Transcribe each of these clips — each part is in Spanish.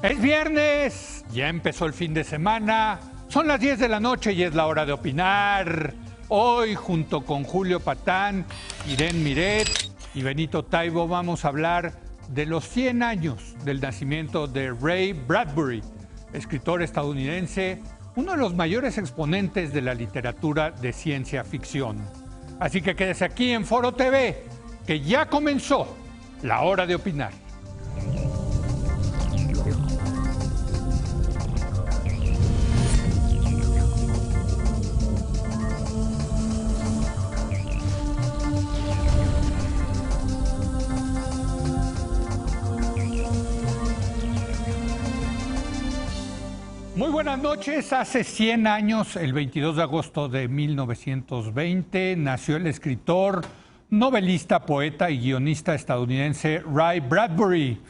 Es viernes, ya empezó el fin de semana, son las 10 de la noche y es la hora de opinar. Hoy, junto con Julio Patán, Irene Miret y Benito Taibo, vamos a hablar de los 100 años del nacimiento de Ray Bradbury, escritor estadounidense, uno de los mayores exponentes de la literatura de ciencia ficción. Así que quédese aquí en Foro TV, que ya comenzó la hora de opinar. Muy buenas noches. Hace 100 años, el 22 de agosto de 1920, nació el escritor, novelista, poeta y guionista estadounidense Ray Bradbury,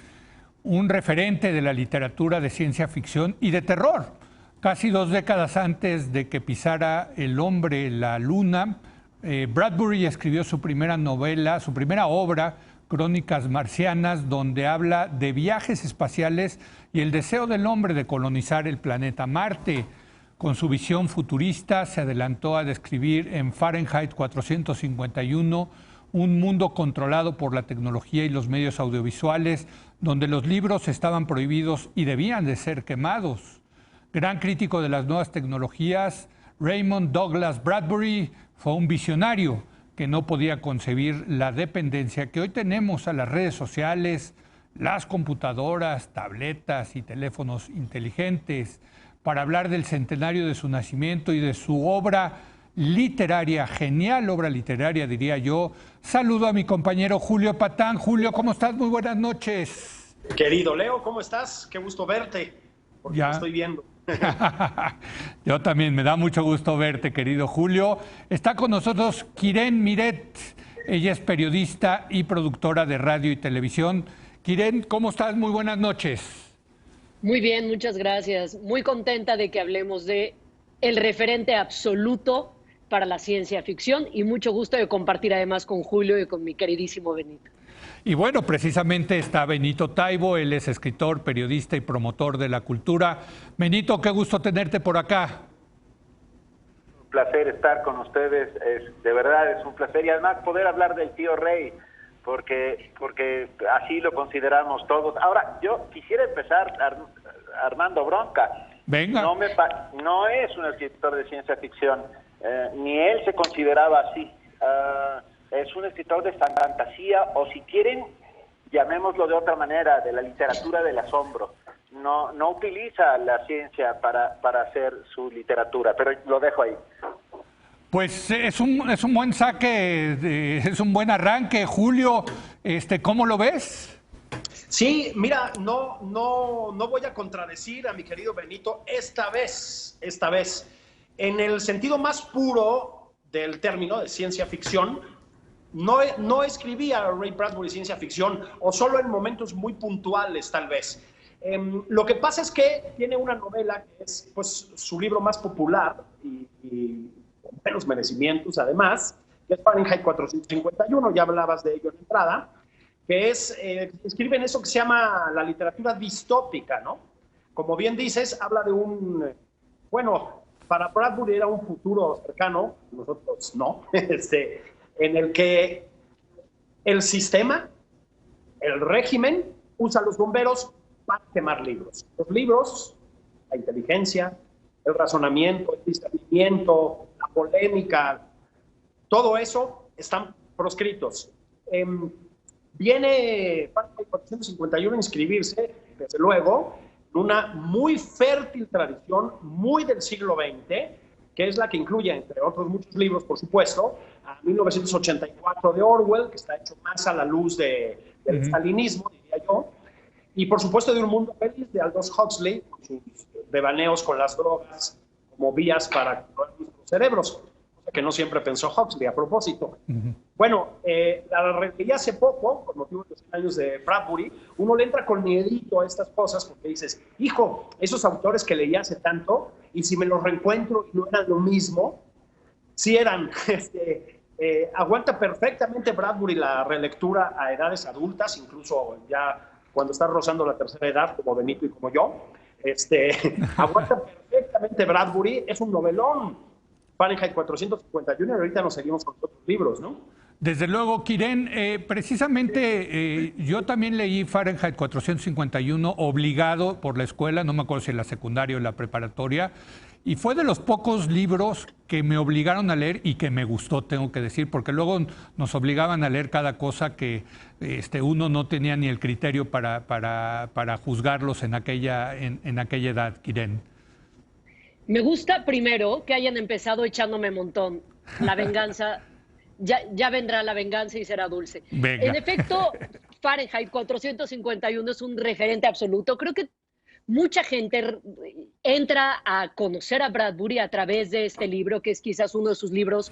un referente de la literatura de ciencia ficción y de terror. Casi 2 décadas antes de que pisara el hombre la luna, Bradbury escribió su primera novela, su primera obra, Crónicas Marcianas, donde habla de viajes espaciales y el deseo del hombre de colonizar el planeta Marte. Con su visión futurista se adelantó a describir en Fahrenheit 451 un mundo controlado por la tecnología y los medios audiovisuales, donde los libros estaban prohibidos y debían de ser quemados. Gran crítico de las nuevas tecnologías, Raymond Douglas Bradbury fue un visionario que no podía concebir la dependencia que hoy tenemos a las redes sociales, las computadoras, tabletas y teléfonos inteligentes. Para hablar del centenario de su nacimiento y de su obra literaria, genial obra literaria, diría yo, saludo a mi compañero Julio Patán. Julio, ¿cómo estás? Muy buenas noches. Querido Leo, ¿cómo estás? Qué gusto verte, porque ya te estoy viendo. Yo también, me da mucho gusto verte, querido Julio. Está con nosotros Irene Miret, ella es periodista y productora de radio y televisión. Irene, ¿cómo estás? Muy buenas noches. Muy bien, muchas gracias. Muy contenta de que hablemos de el referente absoluto para la ciencia ficción y mucho gusto de compartir además con Julio y con mi queridísimo Benito. Y bueno, precisamente está Benito Taibo, él es escritor, periodista y promotor de la cultura. Benito, qué gusto tenerte por acá. Un placer estar con ustedes, de verdad es un placer y además poder hablar del tío Ray, porque así lo consideramos todos. Ahora, yo quisiera empezar armando bronca. Venga. No es un escritor de ciencia ficción, ni él se consideraba así. Es un escritor de fantasía, o si quieren, llamémoslo de otra manera, de la literatura del asombro. No utiliza la ciencia para hacer su literatura, pero lo dejo ahí. Pues es un buen saque, es un buen arranque. Julio, ¿cómo lo ves? Sí, mira, no voy a contradecir a mi querido Benito esta vez. En el sentido más puro del término de ciencia ficción, no escribía Ray Bradbury ciencia ficción, o solo en momentos muy puntuales, tal vez. Lo que pasa es que tiene una novela que es pues, su libro más popular y con menos merecimientos, además, que es Fahrenheit 451, ya hablabas de ello en entrada, que escribe en eso que se llama la literatura distópica, ¿no? Como bien dices, habla de bueno, para Bradbury era un futuro cercano, nosotros no, en el que el sistema, el régimen, usa a los bomberos para quemar libros. Los libros, la inteligencia, el razonamiento, el discernimiento, la polémica, todo eso están proscritos. Viene Fahrenheit 451 a inscribirse, desde luego, en una muy fértil tradición, muy del siglo XX, que es la que incluye, entre otros muchos libros, por supuesto, a 1984 de Orwell, que está hecho más a la luz del stalinismo, diría yo, y por supuesto de Un Mundo Feliz, de Aldous Huxley, con sus devaneos con las drogas como vías para controlar nuestros cerebros, cosa que no siempre pensó Huxley, a propósito. Bueno, la releí hace poco, con motivo de los 100 años de Bradbury, uno le entra con miedito a estas cosas porque dices, hijo, esos autores que leí hace tanto, y si me los reencuentro y no eran lo mismo, sí eran, aguanta perfectamente Bradbury la relectura a edades adultas, incluso ya cuando estás rozando la tercera edad, como Benito y como yo. Aguanta perfectamente Bradbury, es un novelón. Fahrenheit 451, y ahorita nos seguimos con otros libros, ¿no? Desde luego, Kiren, precisamente yo también leí Fahrenheit 451 obligado por la escuela, no me acuerdo si en la secundaria o en la preparatoria, y fue de los pocos libros que me obligaron a leer y que me gustó, tengo que decir, porque luego nos obligaban a leer cada cosa que uno no tenía ni el criterio para juzgarlos en aquella edad, Kiren. Me gusta primero que hayan empezado echándome montón. La venganza, ya vendrá la venganza y será dulce. Venga. En efecto, Fahrenheit 451 es un referente absoluto. Creo que mucha gente entra a conocer a Bradbury a través de este libro, que es quizás uno de sus libros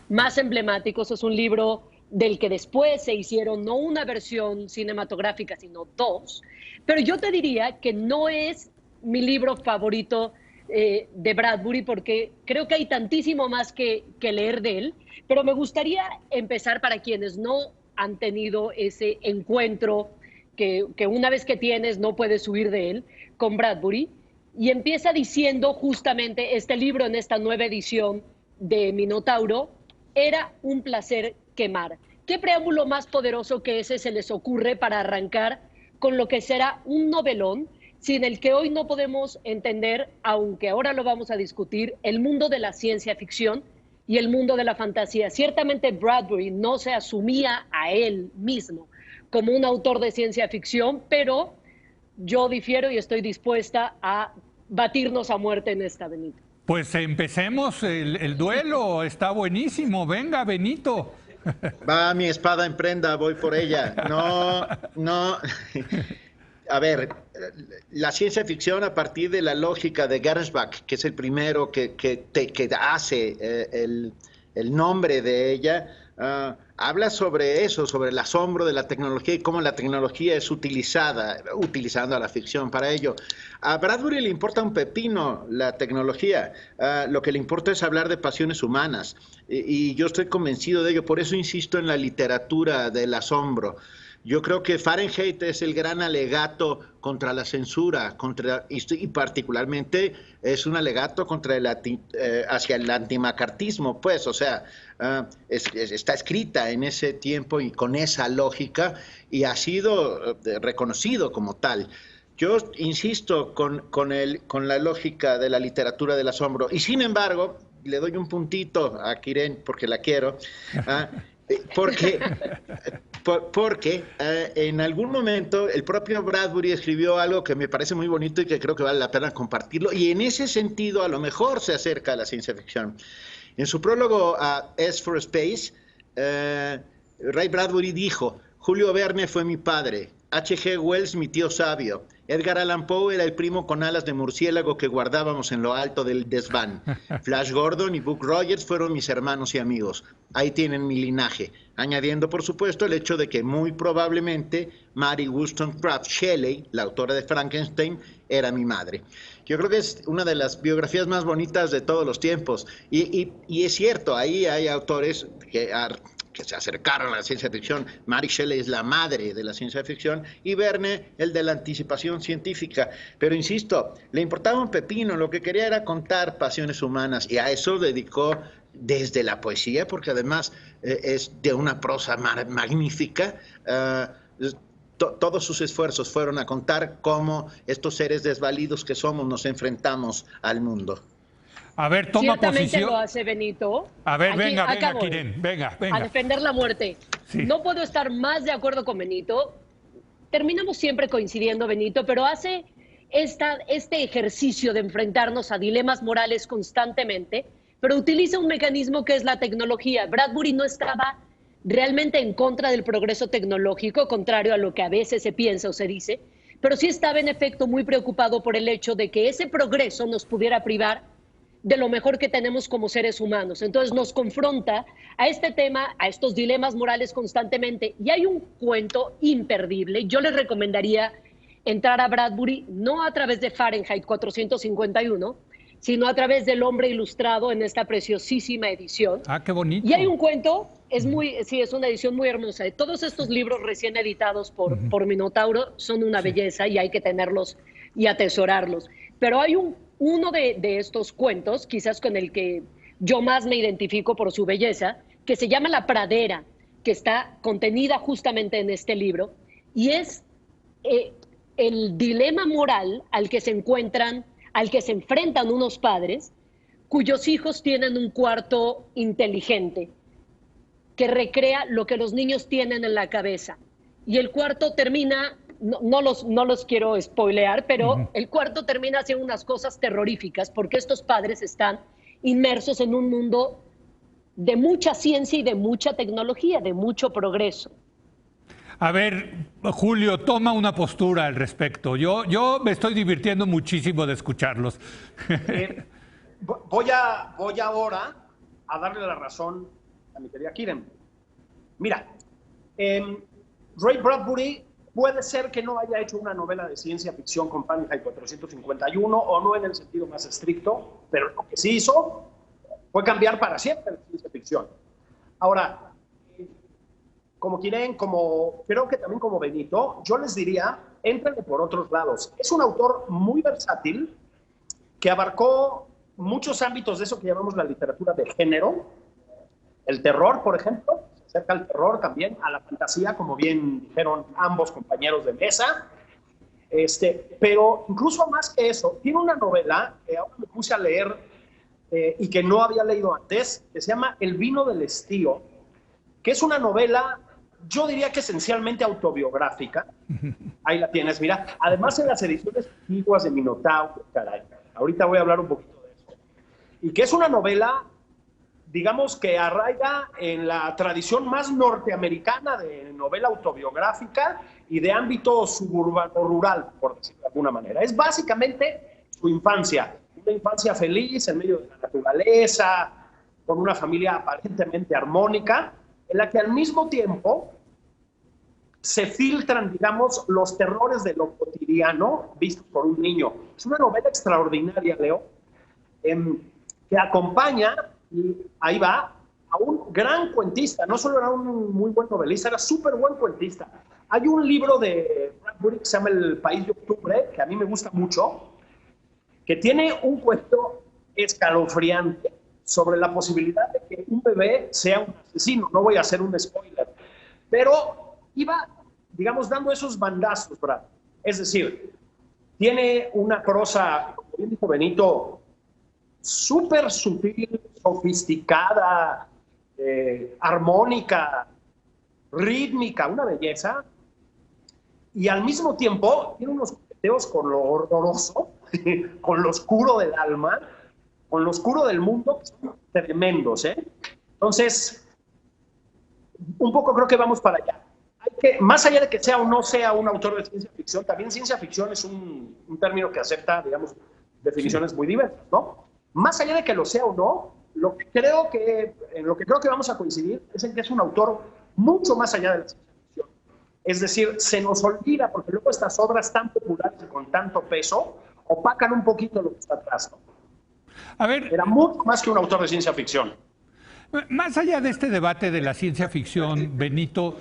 más emblemáticos. Es un libro del que después se hicieron no una versión cinematográfica, sino dos. Pero yo te diría que no es mi libro favorito de Bradbury, porque creo que hay tantísimo más que leer de él, pero me gustaría empezar para quienes no han tenido ese encuentro que una vez que tienes no puedes huir de él, con Bradbury, y empieza diciendo justamente este libro en esta nueva edición de Minotauro, era un placer quemar. ¿Qué preámbulo más poderoso que ese se les ocurre para arrancar con lo que será un novelón sin el que hoy no podemos entender, aunque ahora lo vamos a discutir, el mundo de la ciencia ficción y el mundo de la fantasía? Ciertamente Bradbury no se asumía a él mismo como un autor de ciencia ficción, pero yo difiero y estoy dispuesta a batirnos a muerte en esta, Benito. Pues empecemos el duelo, está buenísimo. Venga, Benito. Va mi espada en prenda, voy por ella. No. A ver, la ciencia ficción a partir de la lógica de Gernsback, que es el primero que hace el nombre de ella, habla sobre eso, sobre el asombro de la tecnología y cómo la tecnología es utilizando a la ficción para ello. A Bradbury le importa un pepino la tecnología, lo que le importa es hablar de pasiones humanas, y yo estoy convencido de ello, por eso insisto en la literatura del asombro. Yo creo que Fahrenheit es el gran alegato contra la censura, y particularmente es un alegato hacia el antimacartismo, pues, o sea, está escrita en ese tiempo y con esa lógica, y ha sido reconocido como tal. Yo insisto con la lógica de la literatura del asombro, y sin embargo, le doy un puntito a Kiren porque la quiero, porque en algún momento el propio Bradbury escribió algo que me parece muy bonito y que creo que vale la pena compartirlo, y en ese sentido a lo mejor se acerca a la ciencia ficción. En su prólogo a S for Space, Ray Bradbury dijo: Julio Verne fue mi padre, H.G. Wells mi tío sabio, Edgar Allan Poe era el primo con alas de murciélago que guardábamos en lo alto del desván. Flash Gordon y Buck Rogers fueron mis hermanos y amigos. Ahí tienen mi linaje, añadiendo por supuesto el hecho de que muy probablemente Mary Wollstonecraft Shelley, la autora de Frankenstein, era mi madre. Yo creo que es una de las biografías más bonitas de todos los tiempos, y es cierto, ahí hay autores que se acercaron a la ciencia ficción. Mary Shelley es la madre de la ciencia ficción y Verne el de la anticipación científica, pero insisto, le importaba un pepino, lo que quería era contar pasiones humanas, y a eso dedicó desde la poesía, porque además es de una prosa magnífica. Todos sus esfuerzos fueron a contar cómo estos seres desvalidos que somos nos enfrentamos al mundo. A ver, toma Ciertamente posición. lo hace Benito. A ver, Aquí, venga, acabo. Kiren, venga. A defender la muerte. Sí. No puedo estar más de acuerdo con Benito. Terminamos siempre coincidiendo, Benito, pero hace este ejercicio de enfrentarnos a dilemas morales constantemente, pero utiliza un mecanismo que es la tecnología. Bradbury no estaba realmente en contra del progreso tecnológico, contrario a lo que a veces se piensa o se dice, pero sí estaba en efecto muy preocupado por el hecho de que ese progreso nos pudiera privar de lo mejor que tenemos como seres humanos. Entonces nos confronta a este tema, a estos dilemas morales constantemente. Y hay un cuento imperdible. Yo les recomendaría entrar a Bradbury, no a través de Fahrenheit 451, sino a través del Hombre Ilustrado en esta preciosísima edición. Ah, qué bonito. Y hay un cuento, es una edición muy hermosa. Todos estos libros recién editados por Minotauro son una belleza y hay que tenerlos y atesorarlos. Pero hay uno de estos cuentos, quizás con el que yo más me identifico por su belleza, que se llama La Pradera, que está contenida justamente en este libro, y es el dilema moral al que se enfrentan unos padres cuyos hijos tienen un cuarto inteligente que recrea lo que los niños tienen en la cabeza. Y el cuarto termina, no los quiero spoilear, pero el cuarto termina haciendo unas cosas terroríficas porque estos padres están inmersos en un mundo de mucha ciencia y de mucha tecnología, de mucho progreso. A ver, Julio, toma una postura al respecto. Yo me estoy divirtiendo muchísimo de escucharlos. Voy ahora a darle la razón a mi querida Kiren. Mira, Ray Bradbury puede ser que no haya hecho una novela de ciencia ficción con Fahrenheit 451 o no en el sentido más estricto, pero lo que sí hizo fue cambiar para siempre la ciencia ficción. Ahora, como Kiren, creo que también como Benito, yo les diría, éntrenle por otros lados. Es un autor muy versátil que abarcó muchos ámbitos de eso que llamamos la literatura de género. El terror, por ejemplo, se acerca al terror también, a la fantasía, como bien dijeron ambos compañeros de mesa. Pero incluso más que eso, tiene una novela que ahora me puse a leer y que no había leído antes, que se llama El vino del estío, que es una novela, yo diría que esencialmente autobiográfica. Ahí la tienes, mira. Además, en las ediciones antiguas de Minotauro, caray. Ahorita voy a hablar un poquito de eso. Y que es una novela, digamos, que arraiga en la tradición más norteamericana de novela autobiográfica y de ámbito suburbano rural, por decirlo de alguna manera. Es básicamente su infancia. Una infancia feliz en medio de la naturaleza, con una familia aparentemente armónica, en la que al mismo tiempo se filtran, digamos, los terrores de lo cotidiano vistos por un niño. Es una novela extraordinaria, Leo, que acompaña, y ahí va, a un gran cuentista. No solo era un muy buen novelista, era súper buen cuentista. Hay un libro de Bradbury que se llama El País de Octubre, que a mí me gusta mucho, que tiene un cuento escalofriante sobre la posibilidad de que un bebé sea un asesino. No voy a hacer un spoiler, pero iba, digamos, dando esos bandazos, Brad. Es decir, tiene una prosa, como bien dijo Benito, súper sutil, sofisticada, armónica, rítmica, una belleza, y al mismo tiempo tiene unos coqueteos con lo horroroso, con lo oscuro del alma, con lo oscuro del mundo, que son tremendos, ¿eh? Entonces, un poco creo que vamos para allá. Más allá de que sea o no sea un autor de ciencia ficción, también ciencia ficción es un término que acepta, digamos, definiciones muy diversas, ¿no? Más allá de que lo sea o no, en lo que creo que vamos a coincidir es en que es un autor mucho más allá de la ciencia ficción. Es decir, se nos olvida, porque luego estas obras tan populares y con tanto peso opacan un poquito lo que está atrás, ¿no? A ver, era mucho más que un autor de ciencia ficción. Más allá de este debate de la ciencia ficción, Benito,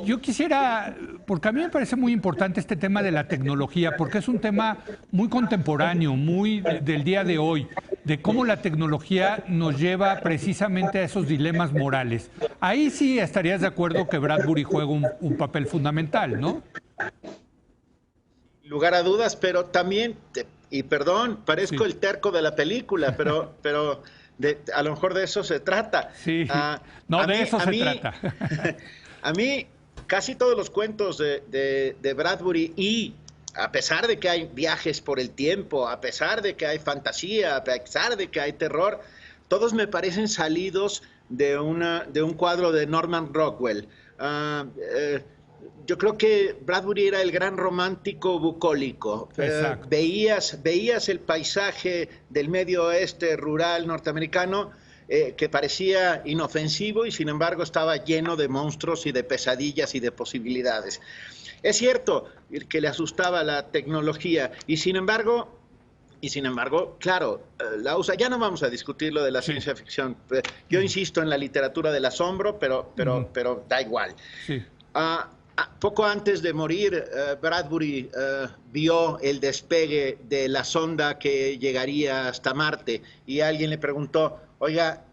yo quisiera, porque a mí me parece muy importante este tema de la tecnología, porque es un tema muy contemporáneo, muy del día de hoy, de cómo la tecnología nos lleva precisamente a esos dilemas morales. Ahí sí estarías de acuerdo que Bradbury juega un papel fundamental, ¿no? Lugar a dudas, pero también, y perdón, parezco el terco de la película, pero a lo mejor de eso se trata. Sí, no, de eso se trata. A mí, casi todos los cuentos de Bradbury, y a pesar de que hay viajes por el tiempo, a pesar de que hay fantasía, a pesar de que hay terror, todos me parecen salidos de un cuadro de Norman Rockwell. Yo creo que Bradbury era el gran romántico bucólico. Veías el paisaje del medio oeste rural norteamericano que parecía inofensivo y sin embargo estaba lleno de monstruos y de pesadillas y de posibilidades. Es cierto que le asustaba la tecnología y sin embargo Y sin embargo, claro, la usa. Ya no vamos a discutir lo de la ciencia ficción. Yo insisto en la literatura del asombro, pero da igual. Sí. Poco antes de morir, Bradbury vio el despegue de la sonda que llegaría hasta Marte y alguien le preguntó, oiga,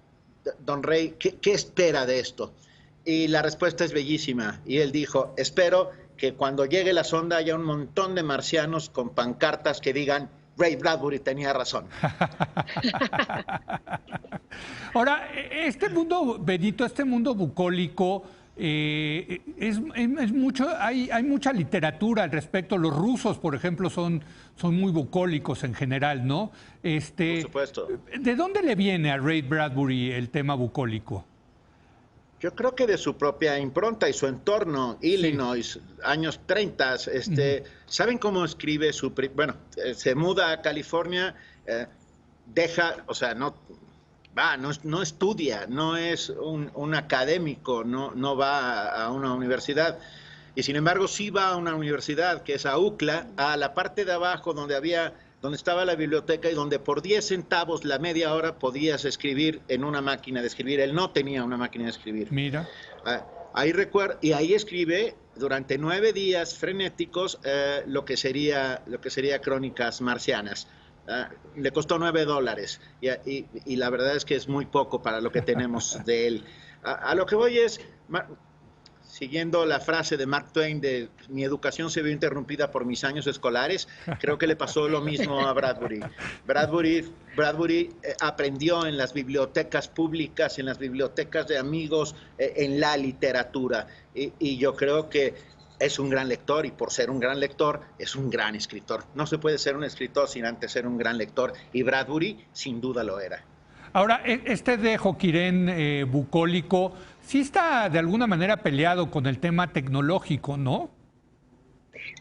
don Rey, ¿qué espera de esto? Y la respuesta es bellísima. Y él dijo, espero que cuando llegue la sonda haya un montón de marcianos con pancartas que digan, Ray Bradbury tenía razón. Ahora, este mundo, Benito, este mundo bucólico, es mucho, hay mucha literatura al respecto. Los rusos, por ejemplo, son muy bucólicos en general, ¿no? Por supuesto. ¿De dónde le viene a Ray Bradbury el tema bucólico? Yo creo que de su propia impronta y su entorno, Illinois, años 30, ¿saben cómo escribe su... Bueno, se muda a California, o sea, no estudia, no es un académico, no va a una universidad. Y sin embargo sí va a una universidad, que es a UCLA, a la parte de abajo donde estaba la biblioteca y donde por 10 centavos la media hora podías escribir en una máquina de escribir. Él no tenía una máquina de escribir. Mira. Ahí ahí escribe durante 9 días frenéticos lo que sería Crónicas Marcianas. Le costó $9 y la verdad es que es muy poco para lo que tenemos de él. A lo que voy es... Siguiendo la frase de Mark Twain de mi educación se vio interrumpida por mis años escolares, creo que le pasó lo mismo a Bradbury. Bradbury aprendió en las bibliotecas públicas, en las bibliotecas de amigos, en la literatura. Y yo creo que es un gran lector y por ser un gran lector es un gran escritor. No se puede ser un escritor sin antes ser un gran lector y Bradbury sin duda lo era. Ahora, este de Joquirén bucólico, sí está de alguna manera peleado con el tema tecnológico, ¿no?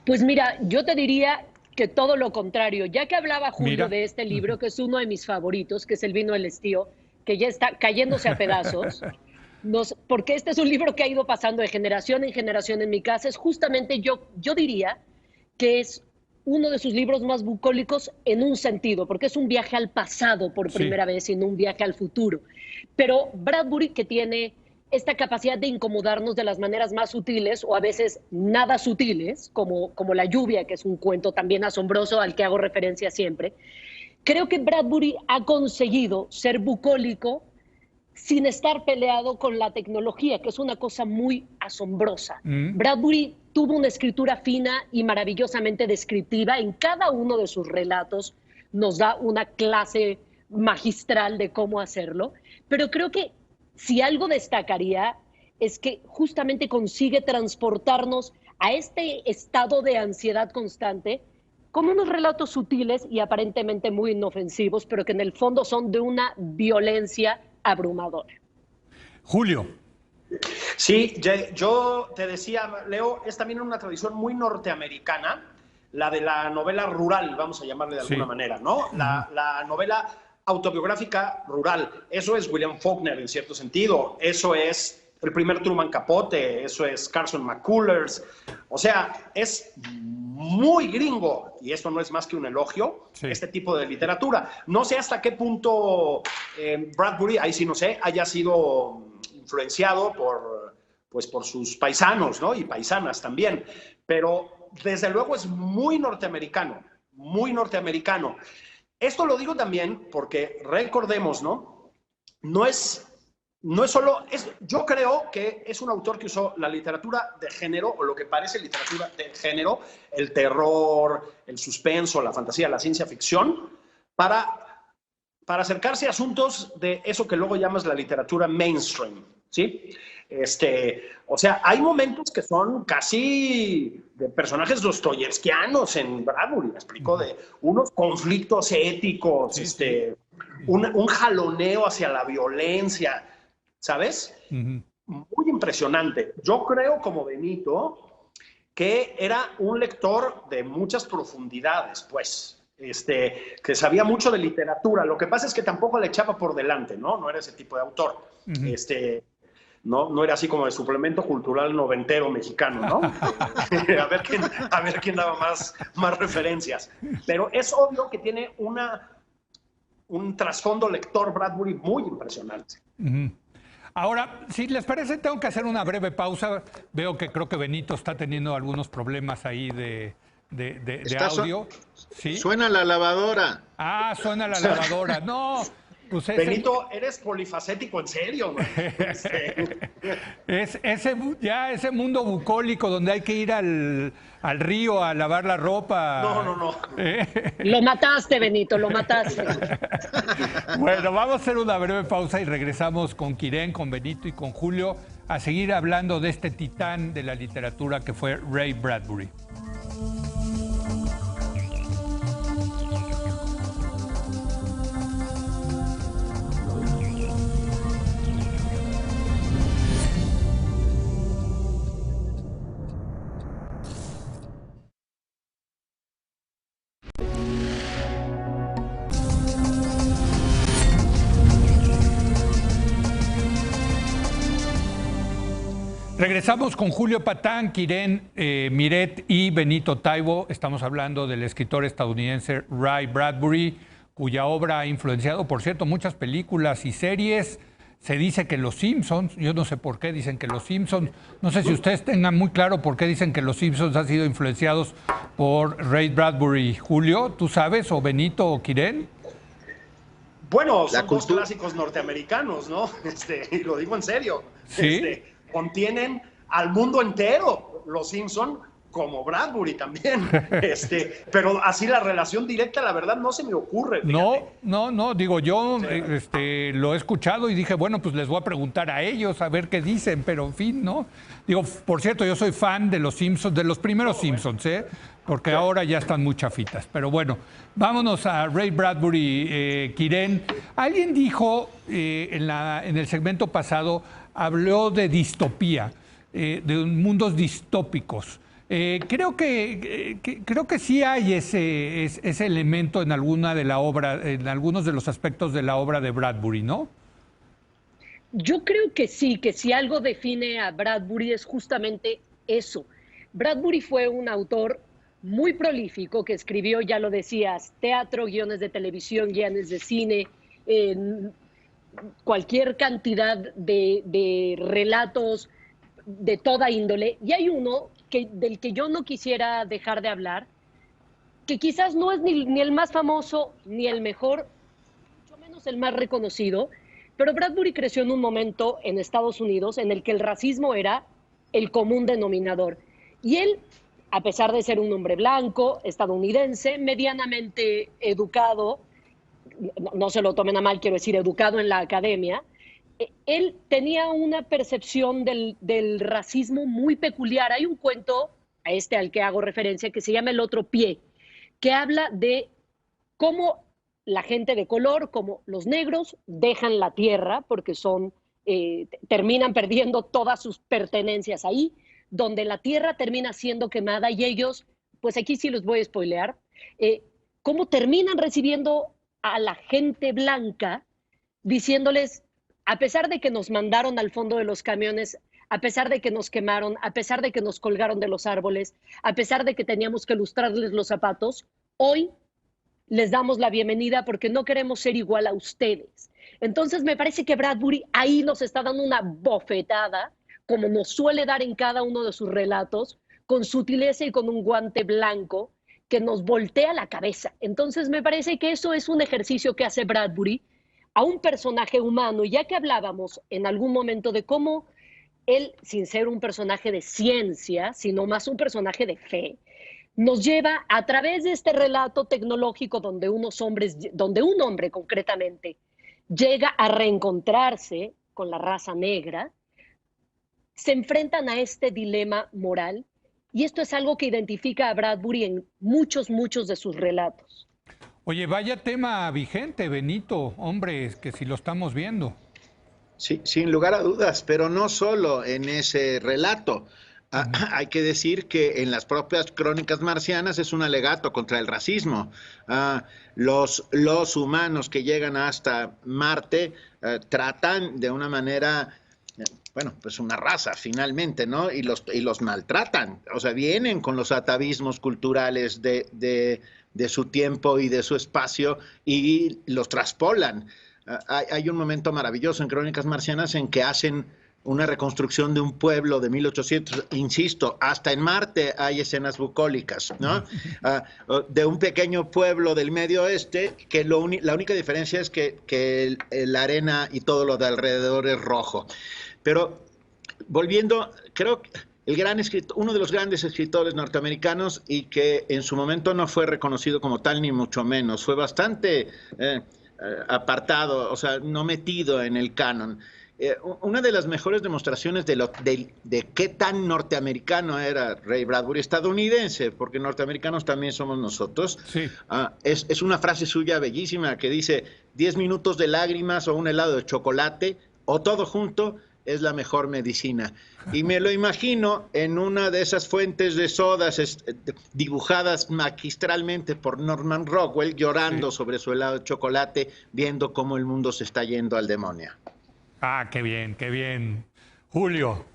Pues mira, yo te diría que todo lo contrario. Ya que hablaba Julio de este libro, que es uno de mis favoritos, que es El vino del estío, que ya está cayéndose a pedazos, porque este es un libro que ha ido pasando de generación en generación en mi casa, es justamente yo diría que es uno de sus libros más bucólicos en un sentido, porque es un viaje al pasado por primera vez y no un viaje al futuro. Pero Bradbury, que tiene esta capacidad de incomodarnos de las maneras más sutiles o a veces nada sutiles, como La lluvia, que es un cuento también asombroso al que hago referencia siempre, creo que Bradbury ha conseguido ser bucólico sin estar peleado con la tecnología, que es una cosa muy asombrosa. Bradbury tuvo una escritura fina y maravillosamente descriptiva. En cada uno de sus relatos nos da una clase magistral de cómo hacerlo, pero creo que si algo destacaría es que justamente consigue transportarnos a este estado de ansiedad constante con unos relatos sutiles y aparentemente muy inofensivos, pero que en el fondo son de una violencia abrumadora. Julio. Sí, yo te decía, Leo, es también una tradición muy norteamericana, la de la novela rural, vamos a llamarle de alguna manera, ¿no? La novela autobiográfica rural. Eso es William Faulkner en cierto sentido, eso es el primer Truman Capote, eso es Carson McCullers, o sea, es muy gringo, y esto no es más que un elogio, este tipo de literatura. No sé hasta qué punto Bradbury, ahí sí no sé, haya sido influenciado por sus paisanos, ¿no? Y paisanas también, pero desde luego es muy norteamericano, muy norteamericano. Esto lo digo también porque recordemos, ¿no? No es solo, yo creo que es un autor que usó la literatura de género, o lo que parece literatura de género, el terror, el suspenso, la fantasía, la ciencia ficción, para acercarse a asuntos de eso que luego llamas la literatura mainstream, ¿sí? O sea, hay momentos que son casi de personajes dostoyevskianos en Bradbury, me explico, de unos conflictos éticos, un jaloneo hacia la violencia, ¿sabes? Muy impresionante. Yo creo, como Benito, que era un lector de muchas profundidades, pues, que sabía mucho de literatura. Lo que pasa es que tampoco le echaba por delante, ¿no? No era ese tipo de autor. no era así como de suplemento cultural noventero mexicano, ¿no? a ver quién daba más referencias. Pero es obvio que tiene un trasfondo lector Bradbury muy impresionante. Ahora, si les parece, tengo que hacer una breve pausa. Veo que creo que Benito está teniendo algunos problemas ahí de audio. ¿Sí? Suena la lavadora. Ah, suena la lavadora. No, pues Benito, eres polifacético en serio, ¿no? ese mundo bucólico donde hay que ir al río a lavar la ropa. No. Lo mataste, Benito, lo mataste. Bueno, vamos a hacer una breve pausa y regresamos con Kiren, con Benito y con Julio a seguir hablando de este titán de la literatura que fue Ray Bradbury. Regresamos con Julio Patán, Kiren Miret y Benito Taibo. Estamos hablando del escritor estadounidense Ray Bradbury, cuya obra ha influenciado, por cierto, muchas películas y series. Se dice que Los Simpsons, yo no sé por qué dicen que Los Simpsons, no sé si ustedes tengan muy claro por qué dicen que Los Simpsons han sido influenciados por Ray Bradbury. Julio, ¿tú sabes? ¿O Benito o Kiren? Bueno, son dos clásicos norteamericanos, ¿no? Y lo digo en serio. ¿Sí? Contienen al mundo entero, Los Simpson, como Bradbury también. Pero así la relación directa, la verdad, no se me ocurre. Fíjate. No, digo, yo lo he escuchado y dije, bueno, pues les voy a preguntar a ellos a ver qué dicen, pero en fin, ¿no? Digo, por cierto, yo soy fan de los Simpsons, de los primeros Simpsons, porque ahora ya están muy chafitas. Pero bueno, vámonos a Ray Bradbury, Kiren. Alguien dijo en el segmento pasado, habló de distopía, de mundos distópicos. Creo que sí hay ese elemento en alguna de la obra, en algunos de los aspectos de la obra de Bradbury, ¿no? Yo creo que sí, que si algo define a Bradbury es justamente eso. Bradbury fue un autor muy prolífico que escribió, ya lo decías, teatro, guiones de televisión, guiones de cine, cualquier cantidad de relatos de toda índole. Y hay uno del que yo no quisiera dejar de hablar, que quizás no es ni el más famoso, ni el mejor, mucho menos el más reconocido, pero Bradbury creció en un momento en Estados Unidos en el que el racismo era el común denominador. Y él, a pesar de ser un hombre blanco, estadounidense, medianamente educado, no se lo tomen a mal, quiero decir, educado en la academia, él tenía una percepción del racismo muy peculiar. Hay un cuento, al que hago referencia, que se llama El otro pie, que habla de cómo la gente de color, como los negros, dejan la tierra porque terminan perdiendo todas sus pertenencias ahí, donde la tierra termina siendo quemada y ellos, pues aquí sí los voy a spoilear, cómo terminan recibiendo a la gente blanca diciéndoles, a pesar de que nos mandaron al fondo de los camiones, a pesar de que nos quemaron, a pesar de que nos colgaron de los árboles, a pesar de que teníamos que lustrarles los zapatos, hoy les damos la bienvenida porque no queremos ser igual a ustedes. Entonces me parece que Bradbury ahí nos está dando una bofetada, como nos suele dar en cada uno de sus relatos, con sutileza y con un guante blanco que nos voltea la cabeza. Entonces me parece que eso es un ejercicio que hace Bradbury a un personaje humano, ya que hablábamos en algún momento de cómo él, sin ser un personaje de ciencia, sino más un personaje de fe, nos lleva a través de este relato tecnológico donde un hombre concretamente llega a reencontrarse con la raza negra, se enfrentan a este dilema moral, y esto es algo que identifica a Bradbury en muchos de sus relatos. Oye, vaya tema vigente, Benito, hombre, es que si lo estamos viendo. Sí, sin lugar a dudas, pero no solo en ese relato. Hay que decir que en las propias crónicas marcianas es un alegato contra el racismo. Los humanos que llegan hasta Marte tratan de una manera bueno, pues una raza finalmente, ¿no? Y los maltratan, o sea, vienen con los atavismos culturales de su tiempo y de su espacio y los traspolan. Hay un momento maravilloso en Crónicas Marcianas en que hacen una reconstrucción de un pueblo de 1800, insisto, hasta en Marte hay escenas bucólicas, ¿no? De un pequeño pueblo del Medio Oeste que la única diferencia es que la arena y todo lo de alrededor es rojo. Pero volviendo, creo que uno de los grandes escritores norteamericanos y que en su momento no fue reconocido como tal ni mucho menos, fue bastante apartado, o sea, no metido en el canon. Una de las mejores demostraciones de qué tan norteamericano era Ray Bradbury, estadounidense, porque norteamericanos también somos nosotros, sí. Es una frase suya bellísima que dice: 10 minutos de lágrimas o un helado de chocolate o todo junto es la mejor medicina. Y me lo imagino en una de esas fuentes de sodas dibujadas magistralmente por Norman Rockwell, llorando sobre su helado de chocolate, viendo cómo el mundo se está yendo al demonio. Ah, qué bien, qué bien. Julio.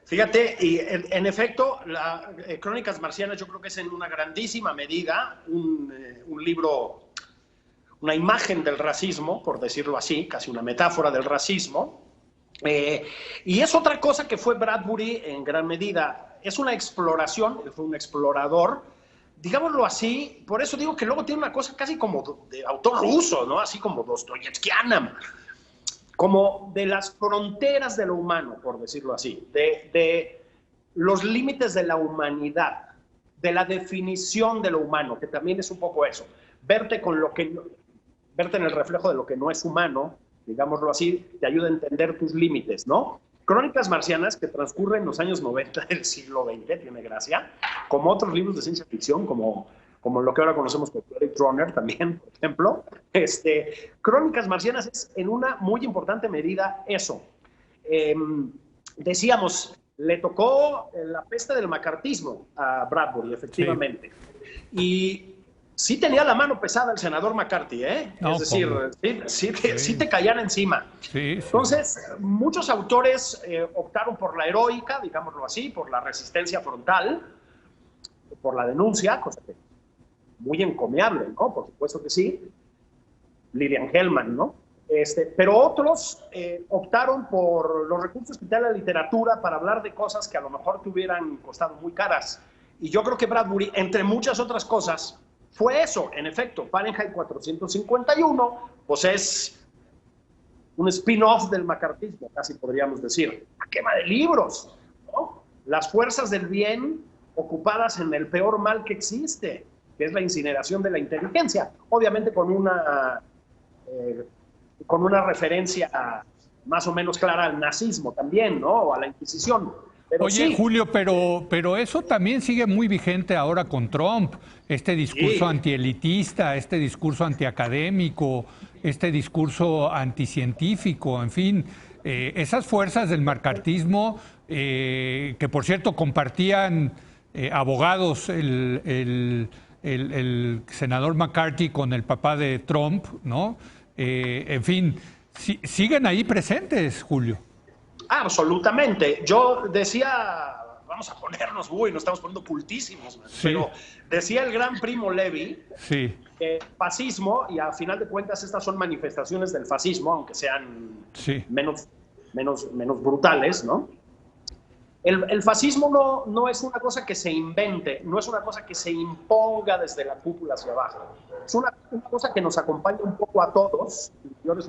Fíjate, y en efecto, Crónicas Marcianas yo creo que es en una grandísima medida un libro, una imagen del racismo, por decirlo así, casi una metáfora del racismo. Y es otra cosa que fue Bradbury en gran medida. Es una exploración, él fue un explorador, digámoslo así. Por eso digo que luego tiene una cosa casi como de autor ruso, ¿no? Así como Dostoyevskiana, como de las fronteras de lo humano, por decirlo así, de los límites de la humanidad, de la definición de lo humano, que también es un poco eso, verte en el reflejo de lo que no es humano, digámoslo así, te ayuda a entender tus límites, ¿no? Crónicas Marcianas, que transcurren en los años 90 del siglo XX, tiene gracia, como otros libros de ciencia ficción, como lo que ahora conocemos como Blade Runner también, por ejemplo. Crónicas Marcianas es en una muy importante medida eso. Decíamos, le tocó la peste del macartismo a Bradbury, efectivamente. Sí. Y sí tenía la mano pesada el senador McCarthy, ¿eh? No, es decir, sí te caían encima. Sí, sí. Entonces, muchos autores optaron por la heroica, digámoslo así, por la resistencia frontal, por la denuncia, cosa que muy encomiable, ¿no? Por supuesto que sí. Lillian Hellman, ¿no? Pero otros optaron por los recursos que te da la literatura para hablar de cosas que a lo mejor te hubieran costado muy caras. Y yo creo que Bradbury, entre muchas otras cosas, fue eso, en efecto. Fahrenheit 451, pues es un spin-off del macartismo, casi podríamos decir. La quema de libros, ¿no? Las fuerzas del bien ocupadas en el peor mal que existe, que es la incineración de la inteligencia. Obviamente con una referencia más o menos clara al nazismo también, ¿no? O a la Inquisición. Pero oye, sí. Julio, pero eso también sigue muy vigente ahora con Trump, este discurso antielitista, este discurso antiacadémico, este discurso anticientífico, en fin, esas fuerzas del macartismo, que por cierto compartían abogados el senador McCarthy con el papá de Trump, ¿no? En fin, siguen ahí presentes, Julio. Absolutamente. Yo decía, vamos a ponernos, nos estamos poniendo cultísimos, sí. Pero decía el gran Primo Levi, sí, que fascismo, y a final de cuentas estas son manifestaciones del fascismo, aunque sean sí. menos brutales, ¿no? El fascismo no es una cosa que se invente, no es una cosa que se imponga desde la cúpula hacia abajo. Es una cosa que nos acompaña un poco a todos, en mayores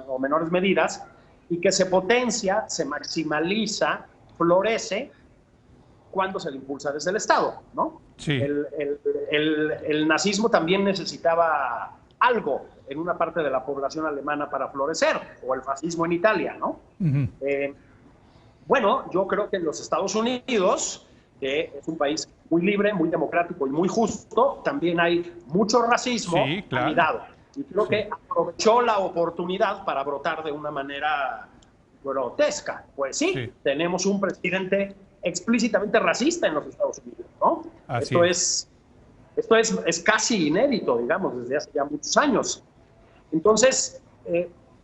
o menores medidas, y que se potencia, se maximaliza, florece cuando se le impulsa desde el Estado, ¿no? Sí. El nazismo también necesitaba algo en una parte de la población alemana para florecer, o el fascismo en Italia, ¿no? Uh-huh. Bueno, yo creo que en los Estados Unidos, que es un país muy libre, muy democrático y muy justo, también hay mucho racismo anidado. Y creo que aprovechó la oportunidad para brotar de una manera grotesca. Pues sí, tenemos un presidente explícitamente racista en los Estados Unidos, ¿no? Esto es casi inédito, digamos, desde hace ya muchos años. Entonces,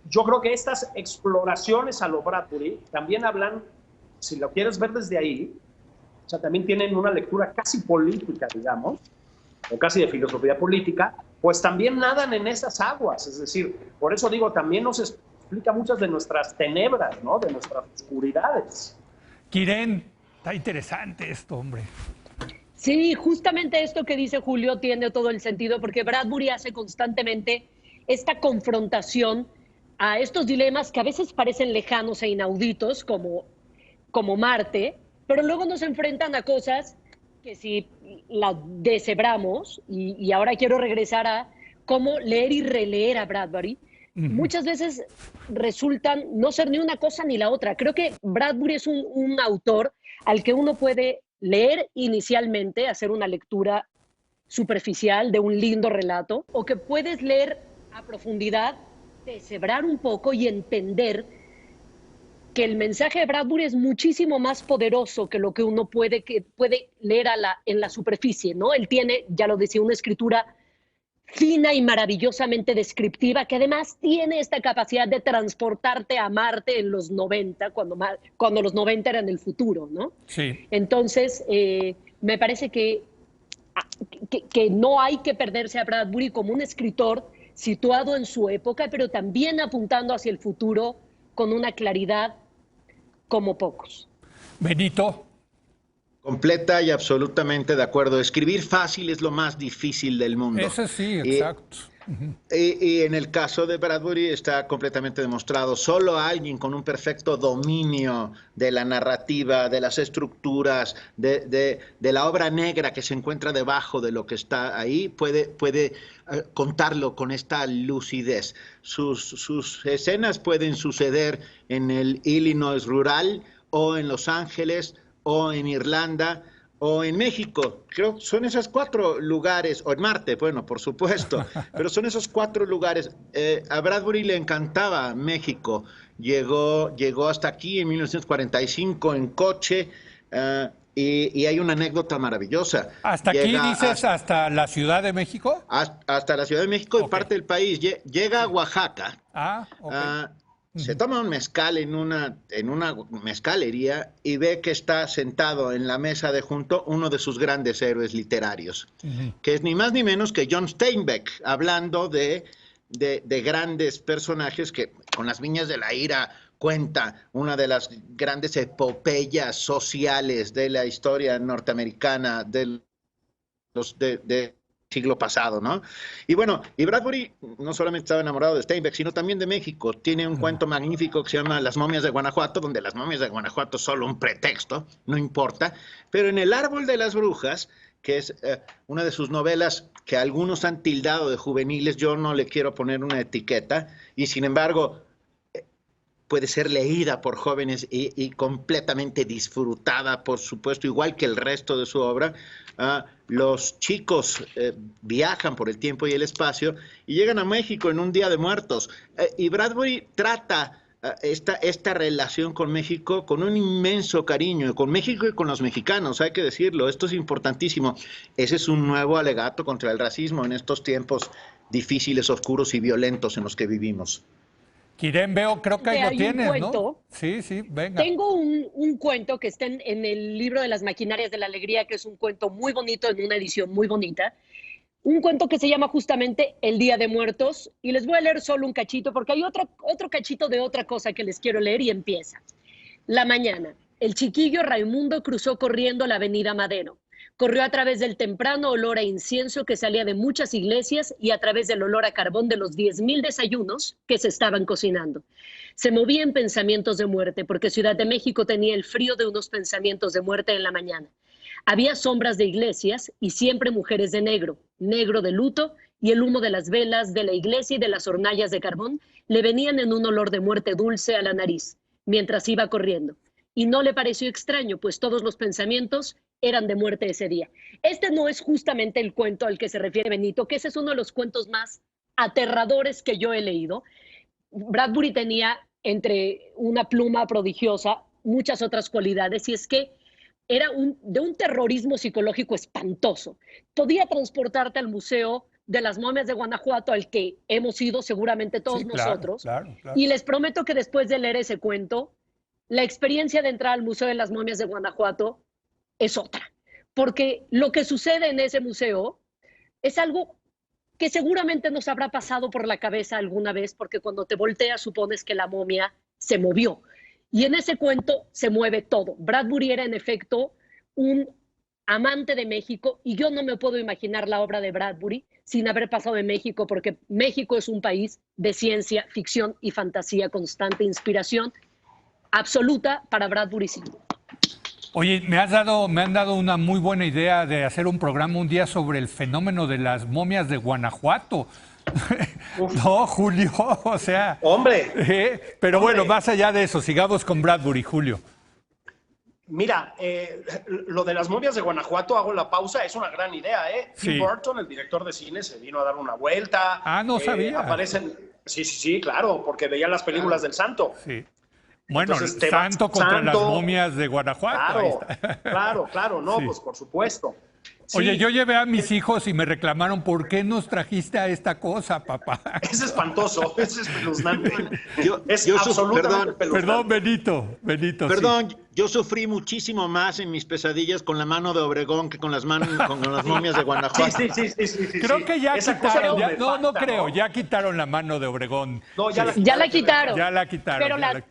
yo creo que estas exploraciones a lo Bradbury también hablan, si lo quieres ver desde ahí, o sea, también tienen una lectura casi política, digamos, o casi de filosofía política, pues también nadan en esas aguas. Es decir, por eso digo, también nos explica muchas de nuestras tenebras, ¿no? De nuestras oscuridades. Quirén, está interesante esto, hombre. Sí, justamente esto que dice Julio tiene todo el sentido, porque Bradbury hace constantemente esta confrontación a estos dilemas que a veces parecen lejanos e inauditos, como Marte, pero luego nos enfrentan a cosas que si las deshebramos, y ahora quiero regresar a cómo leer y releer a Bradbury, muchas veces resultan no ser ni una cosa ni la otra. Creo que Bradbury es un autor al que uno puede leer inicialmente, hacer una lectura superficial de un lindo relato, o que puedes leer a profundidad, deshebrar un poco y entender que el mensaje de Bradbury es muchísimo más poderoso que lo que uno puede leer en la superficie, ¿no? Él tiene, ya lo decía, una escritura fina y maravillosamente descriptiva, que además tiene esta capacidad de transportarte a Marte en los 90, cuando los 90 eran el futuro, ¿no? Sí. Entonces, me parece que no hay que perderse a Bradbury como un escritor situado en su época, pero también apuntando hacia el futuro con una claridad como pocos. Benito. Completa y absolutamente de acuerdo. Escribir fácil es lo más difícil del mundo. Eso sí, exacto. Y en el caso de Bradbury está completamente demostrado. Solo alguien con un perfecto dominio de la narrativa, de las estructuras, de la obra negra que se encuentra debajo de lo que está ahí, puede contarlo con esta lucidez. Sus escenas pueden suceder en el Illinois rural o en Los Ángeles o en Irlanda o en México. Creo que son esos 4 lugares, o en Marte, bueno, por supuesto, pero son esos 4 lugares. A Bradbury le encantaba México. Llegó hasta aquí en 1945 en coche, y hay una anécdota maravillosa. ¿Hasta aquí dices hasta la Ciudad de México? Hasta la Ciudad de México y parte del país. Llega a Oaxaca. Se toma un mezcal en una mezcalería y ve que está sentado en la mesa de junto uno de sus grandes héroes literarios, que es ni más ni menos que John Steinbeck, hablando de grandes personajes que con Las Viñas de la Ira cuenta una de las grandes epopeyas sociales de la historia norteamericana del siglo pasado, ¿no? Y bueno, y Bradbury no solamente estaba enamorado de Steinbeck, sino también de México. Tiene un cuento magnífico que se llama Las momias de Guanajuato, donde las momias de Guanajuato es solo un pretexto, no importa, pero en El árbol de las brujas, que es una de sus novelas que algunos han tildado de juveniles, yo no le quiero poner una etiqueta, y sin embargo puede ser leída por jóvenes y completamente disfrutada, por supuesto, igual que el resto de su obra. Los chicos viajan por el tiempo y el espacio y llegan a México en un Día de Muertos. Y Bradbury trata esta relación con México con un inmenso cariño, con México y con los mexicanos, hay que decirlo, esto es importantísimo. Ese es un nuevo alegato contra el racismo en estos tiempos difíciles, oscuros y violentos en los que vivimos. Quirén, creo que ahí lo tienes, ¿no? Sí, venga. Tengo un cuento que está en el libro de las maquinarias de la alegría, que es un cuento muy bonito, en una edición muy bonita. Un cuento que se llama justamente El Día de Muertos, y les voy a leer solo un cachito, porque hay otro cachito de otra cosa que les quiero leer, y empieza. La mañana, el chiquillo Raimundo cruzó corriendo la avenida Madero. Corrió a través del temprano olor a incienso que salía de muchas iglesias y a través del olor a carbón de los 10,000 desayunos que se estaban cocinando. Se movía en pensamientos de muerte, porque Ciudad de México tenía el frío de unos pensamientos de muerte en la mañana. Había sombras de iglesias y siempre mujeres de negro, negro de luto, y el humo de las velas de la iglesia y de las hornallas de carbón le venían en un olor de muerte dulce a la nariz, mientras iba corriendo. Y no le pareció extraño, pues todos los pensamientos eran de muerte ese día. Este no es justamente el cuento al que se refiere Benito, que ese es uno de los cuentos más aterradores que yo he leído. Bradbury tenía, entre una pluma prodigiosa, muchas otras cualidades, y es que era de un terrorismo psicológico espantoso. Podía transportarte al Museo de las momias de Guanajuato al que hemos ido seguramente todos Sí, claro, nosotros. claro. Y les prometo que después de leer ese cuento, la experiencia de entrar al Museo de las Momias de Guanajuato es otra. Porque lo que sucede en ese museo es algo que seguramente nos habrá pasado por la cabeza alguna vez, porque cuando te volteas supones que la momia se movió. Y en ese cuento se mueve todo. Bradbury era en efecto un amante de México, y yo no me puedo imaginar la obra de Bradbury sin haber pasado en México, porque México es un país de ciencia ficción y fantasía constante, inspiración absoluta para Bradbury. Sí. Oye, me han dado una muy buena idea de hacer un programa un día sobre el fenómeno de las momias de Guanajuato. No, Julio, o sea... Hombre. Pero hombre. bueno, más allá de eso, sigamos con Bradbury, Julio. Mira, lo de las momias de Guanajuato, hago la pausa, es una gran idea, ¿eh? Sí. Tim Burton, el director de cine, se vino a dar una vuelta. Ah, no sabía. Aparecen, sí, claro, porque veía las películas del Santo. Sí. Bueno, Entonces, santo contra las Santo, momias de Guanajuato. Ahí está. claro, no, Sí. pues por supuesto. Sí, Oye, yo llevé a mis hijos y me reclamaron, ¿por qué nos trajiste a esta cosa, papá? es espantoso, es espeluznante. Es Yo absolutamente espeluznante. Perdón, Benito. Perdón, Sí. yo sufrí muchísimo más en mis pesadillas con la mano de Obregón que con las momias de Guanajuato. Sí. Creo que ya Esa cosa quitaron, me no falta, creo, ¿no? ya quitaron la mano de Obregón. No, ya Ya la quitaron. Ya la quitaron.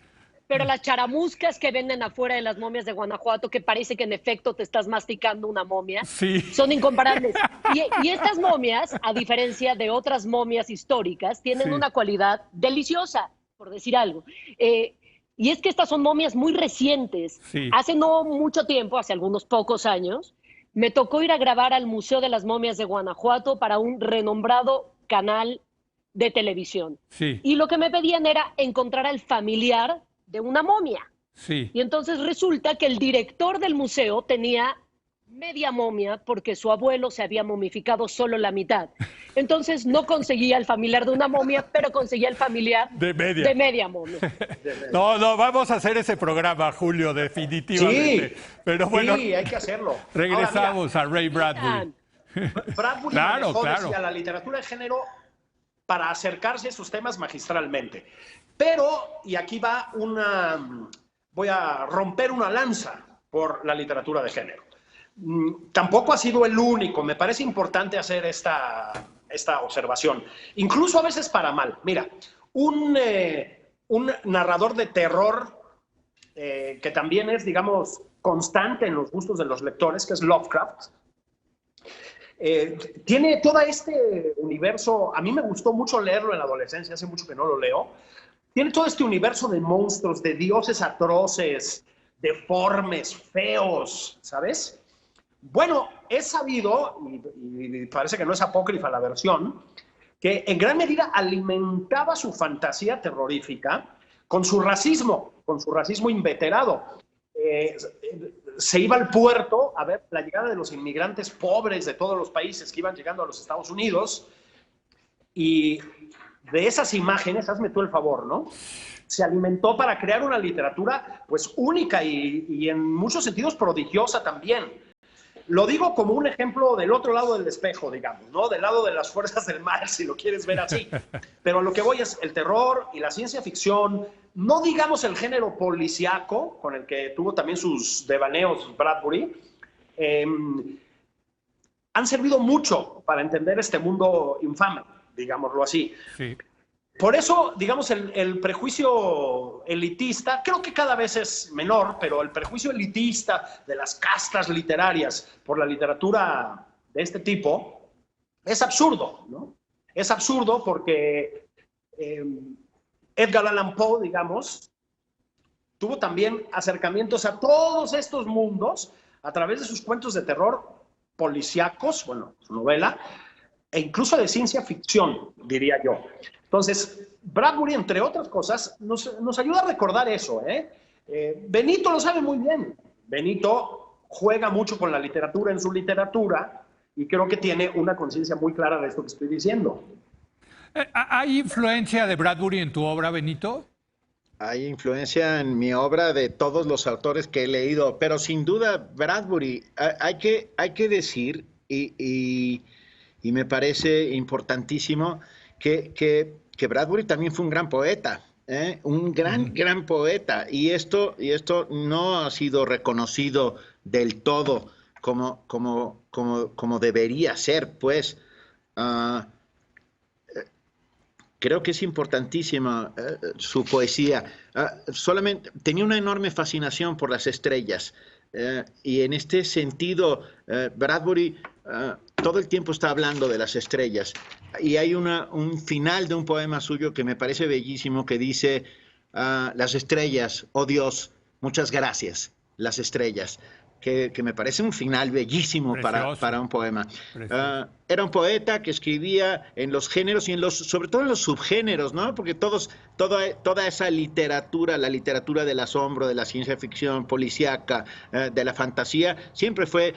Pero las charamuscas que venden afuera de las momias de Guanajuato, que parece que en efecto te estás masticando una momia, Sí. son incomparables. Y estas momias, a diferencia de otras momias históricas, tienen Sí. una cualidad deliciosa, por decir algo. Y es que estas son momias muy recientes. Sí. Hace no mucho tiempo, hace algunos pocos años, me tocó ir a grabar al Museo de las Momias de Guanajuato para un renombrado canal de televisión. Sí, Y lo que me pedían era encontrar al familiar de una momia. sí. Y entonces resulta que el director del museo tenía media momia porque su abuelo se había momificado solo la mitad. Entonces no conseguía el familiar de una momia, pero conseguía el familiar De media. momia. No, vamos a hacer ese programa, Julio, definitivamente. Sí, Pero bueno, sí, hay que hacerlo. regresamos Ahora, a Ray Bradbury. mira, Bradbury Claro, manejó, claro. decía, la literatura de género para acercarse a esos temas magistralmente. Pero, y aquí va voy a romper una lanza por la literatura de género. Tampoco ha sido el único, me parece importante hacer esta observación, incluso a veces para mal. Mira, un narrador de terror que también es, digamos, constante en los gustos de los lectores, que es Lovecraft, tiene todo este universo. A mí me gustó mucho leerlo en la adolescencia, hace mucho que no lo leo. Tiene todo este universo de monstruos, de dioses atroces, deformes, feos, ¿sabes? Bueno, he sabido, y parece que no es apócrifa la versión, que en gran medida alimentaba su fantasía terrorífica con su racismo inveterado. Se iba al puerto a ver la llegada de los inmigrantes pobres de todos los países que iban llegando a los Estados Unidos, y de esas imágenes, hazme tú el favor, ¿no? Se alimentó para crear una literatura pues única y en muchos sentidos prodigiosa también. Lo digo como un ejemplo del otro lado del espejo, digamos, ¿no? Del lado de las fuerzas del mal, si lo quieres ver así. Pero a lo que voy es el terror y la ciencia ficción, no digamos el género policíaco, con el que tuvo también sus devaneos Bradbury, han servido mucho para entender este mundo infame, digámoslo así. Sí. Por eso, digamos, el prejuicio elitista, creo que cada vez es menor, pero el prejuicio elitista de las castas literarias por la literatura de este tipo es absurdo, ¿no? Es absurdo porque Edgar Allan Poe, digamos, tuvo también acercamientos a todos estos mundos a través de sus cuentos de terror policíacos, bueno, su novela, e incluso de ciencia ficción, diría yo. Entonces, Bradbury, entre otras cosas, nos ayuda a recordar eso, ¿eh? Benito lo sabe muy bien. Benito juega mucho con la literatura en su literatura y creo que tiene una conciencia muy clara de esto que estoy diciendo. ¿Hay influencia de Bradbury en tu obra, Benito? Hay influencia en mi obra de todos los autores que he leído, pero sin duda Bradbury, hay que decir, y y me parece importantísimo que Bradbury también fue un gran poeta. Un gran poeta, y esto no ha sido reconocido del todo como debería ser, pues. Creo que es importantísima su poesía. Solamente tenía una enorme fascinación por las estrellas, y en este sentido Bradbury todo el tiempo está hablando de las estrellas. Y hay un final de un poema suyo que me parece bellísimo, que dice, las estrellas, oh Dios, muchas gracias, las estrellas, que me parece un final bellísimo para un poema. Era un poeta que escribía en los géneros y sobre todo en los subgéneros, ¿no? Porque toda esa literatura, la literatura del asombro, de la ciencia ficción policíaca, de la fantasía, siempre fue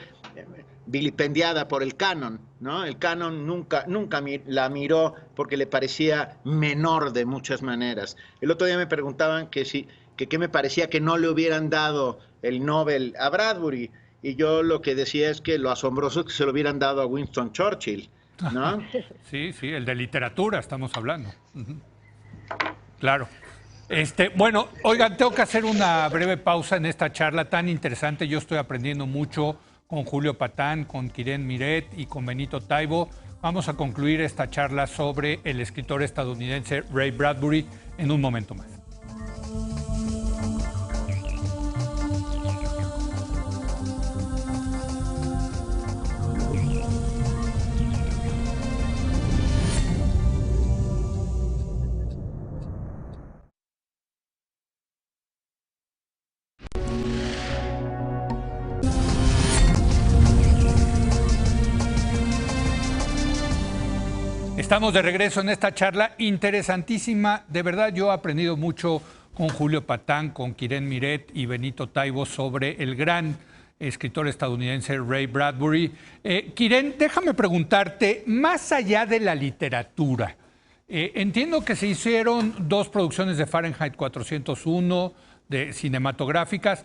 vilipendiada por el canon, ¿no? El canon nunca la miró porque le parecía menor de muchas maneras. El otro día me preguntaban que qué me parecía que no le hubieran dado el Nobel a Bradbury, y yo lo que decía es que lo asombroso es que se lo hubieran dado a Winston Churchill, ¿no? Sí, el de literatura estamos hablando. Claro. Bueno, oigan, tengo que hacer una breve pausa en esta charla tan interesante. Yo estoy aprendiendo mucho con Julio Patán, con Quiren Miret y con Benito Taibo. Vamos a concluir esta charla sobre el escritor estadounidense Ray Bradbury en un momento más. Estamos de regreso en esta charla interesantísima. De verdad, yo he aprendido mucho con Julio Patán, con Quiren Miret y Benito Taibo sobre el gran escritor estadounidense Ray Bradbury. Quiren, déjame preguntarte, más allá de la literatura, entiendo que se hicieron 2 producciones de Fahrenheit 401, de cinematográficas.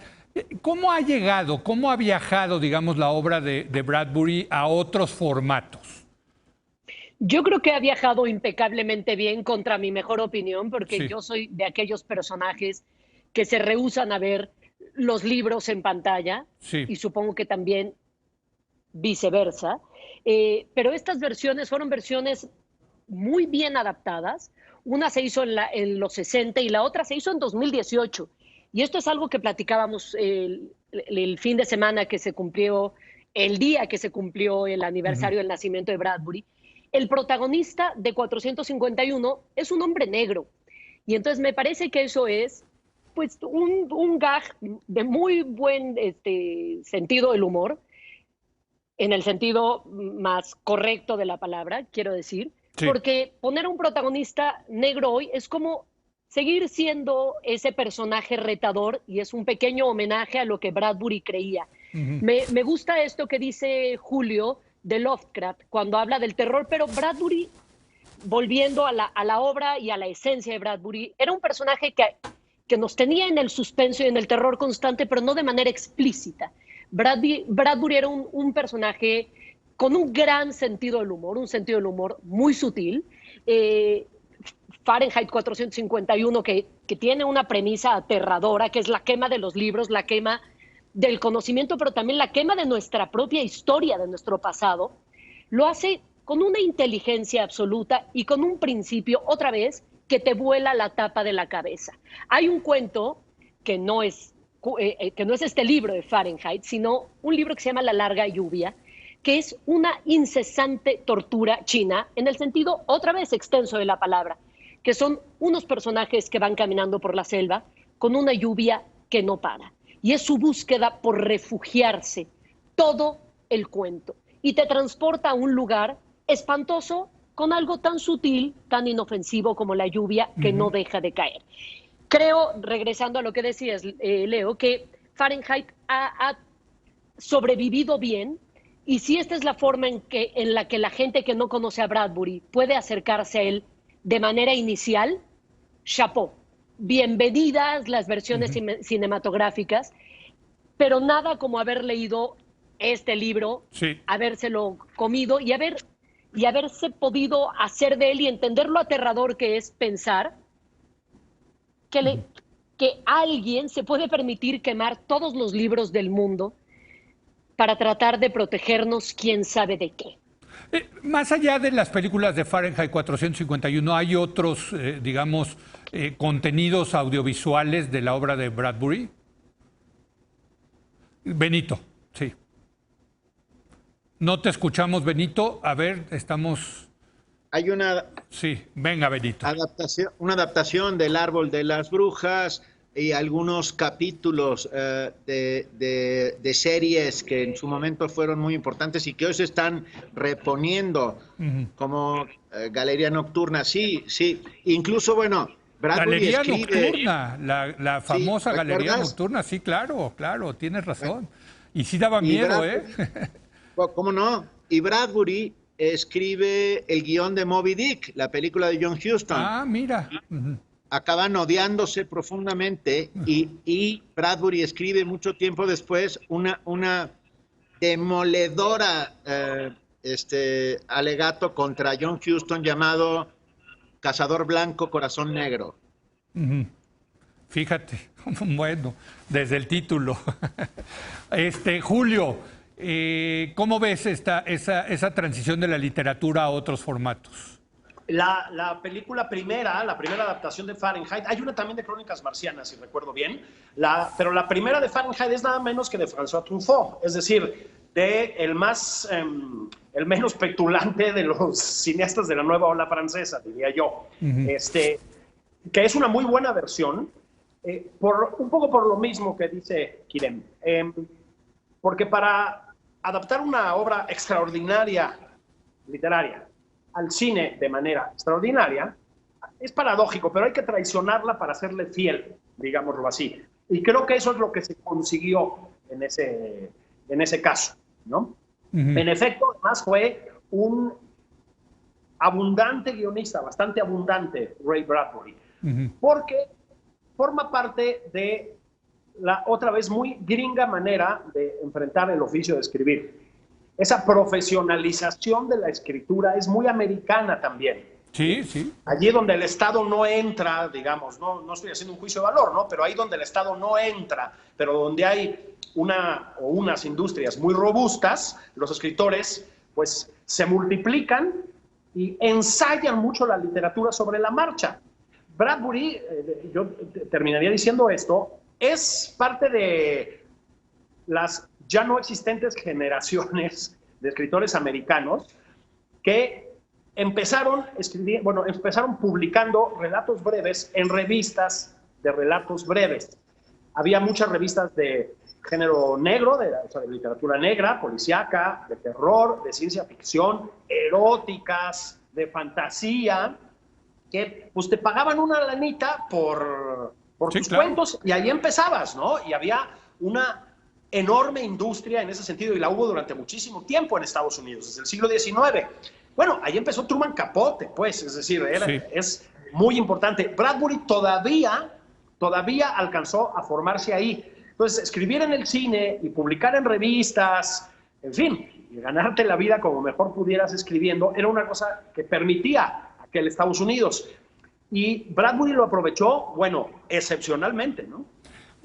¿Cómo ha llegado, cómo ha viajado, digamos, la obra de Bradbury a otros formatos? Yo creo que ha viajado impecablemente bien, contra mi mejor opinión, porque sí, yo soy de aquellos personajes que se rehúsan a ver los libros en pantalla, sí, y supongo que también viceversa. Pero estas versiones fueron versiones muy bien adaptadas. Una se hizo en los 60 y la otra se hizo en 2018. Y esto es algo que platicábamos el fin de semana que se cumplió, el día que se cumplió el aniversario del nacimiento de Bradbury. El protagonista de 451 es un hombre negro. Y entonces me parece que eso es pues un gag de muy buen sentido del humor, en el sentido más correcto de la palabra, quiero decir, sí, porque poner a un protagonista negro hoy es como seguir siendo ese personaje retador, y es un pequeño homenaje a lo que Bradbury creía. Me gusta esto que dice Julio de Lovecraft cuando habla del terror, pero Bradbury, volviendo a la obra y a la esencia de Bradbury, era un personaje que nos tenía en el suspenso y en el terror constante, pero no de manera explícita. Bradbury era un personaje con un gran sentido del humor, un sentido del humor muy sutil. Fahrenheit 451, que tiene una premisa aterradora, que es la quema de los libros, la quema del conocimiento, pero también la quema de nuestra propia historia, de nuestro pasado, lo hace con una inteligencia absoluta y con un principio, otra vez, que te vuela la tapa de la cabeza. Hay un cuento que no es este libro de Fahrenheit, sino un libro que se llama La larga lluvia, que es una incesante tortura china, en el sentido, otra vez, extenso de la palabra, que son unos personajes que van caminando por la selva con una lluvia que no para. Y es su búsqueda por refugiarse, todo el cuento. Y te transporta a un lugar espantoso con algo tan sutil, tan inofensivo como la lluvia que no deja de caer. Creo, regresando a lo que decías, Leo, que Fahrenheit ha sobrevivido bien, y si esta es la forma en la que la gente que no conoce a Bradbury puede acercarse a él de manera inicial, chapeau. Bienvenidas las versiones cinematográficas, pero nada como haber leído este libro, sí, habérselo comido y haber y haberse podido hacer de él y entender lo aterrador que es pensar que alguien se puede permitir quemar todos los libros del mundo para tratar de protegernos quién sabe de qué. Más allá de las películas de Fahrenheit 451, ¿hay otros, digamos, contenidos audiovisuales de la obra de Bradbury? Benito, sí. No te escuchamos, Benito. A ver, estamos... Hay una... Sí, venga, Benito. Una adaptación del Árbol de las Brujas y algunos capítulos de series que en su momento fueron muy importantes y que hoy se están reponiendo, como Galería Nocturna. Sí, sí. Incluso, bueno, Bradbury Galería escribe... Nocturna, la famosa ¿Sí? Galería Nocturna. Sí, claro, claro, tienes razón. Y sí daba miedo, ¿eh? ¿Cómo no? Y Bradbury escribe el guión de Moby Dick, la película de John Huston. Ah, mira. Acaban odiándose profundamente y Bradbury escribe mucho tiempo después una demoledora alegato contra John Huston llamado Cazador Blanco, Corazón Negro. Fíjate, bueno, desde el título. Julio, ¿cómo ves esa transición de la literatura a otros formatos? La película primera, la primera adaptación de Fahrenheit, hay una también de Crónicas Marcianas, si recuerdo bien, pero la primera de Fahrenheit es nada menos que de François Truffaut, es decir, el menos petulante de los cineastas de la nueva ola francesa, diría yo, que es una muy buena versión, un poco por lo mismo que dice Quirem, porque para adaptar una obra extraordinaria literaria al cine de manera extraordinaria, es paradójico, pero hay que traicionarla para hacerle fiel, digámoslo así. Y creo que eso es lo que se consiguió en ese caso, ¿no? En efecto, además fue un abundante guionista, bastante abundante, Ray Bradbury, porque forma parte de la otra vez muy gringa manera de enfrentar el oficio de escribir. Esa profesionalización de la escritura es muy americana también. Sí, sí. Allí donde el Estado no entra, digamos, no estoy haciendo un juicio de valor, ¿no? Pero ahí donde el Estado no entra, pero donde hay unas industrias muy robustas, los escritores pues se multiplican y ensayan mucho la literatura sobre la marcha. Bradbury, yo terminaría diciendo esto, es parte de las ya no existentes generaciones de escritores americanos que empezaron publicando relatos breves en revistas de relatos breves. Había muchas revistas de género negro, de literatura negra, policíaca, de terror, de ciencia ficción, eróticas, de fantasía, que pues te pagaban una lanita por tus cuentos y ahí empezabas, ¿no? Y había una enorme industria en ese sentido y la hubo durante muchísimo tiempo en Estados Unidos, desde el siglo XIX. Bueno, ahí empezó Truman Capote, pues, es decir, es muy importante. Bradbury todavía alcanzó a formarse ahí. Entonces, escribir en el cine y publicar en revistas, en fin, y ganarte la vida como mejor pudieras escribiendo, era una cosa que permitía aquel Estados Unidos. Y Bradbury lo aprovechó, bueno, excepcionalmente, ¿no?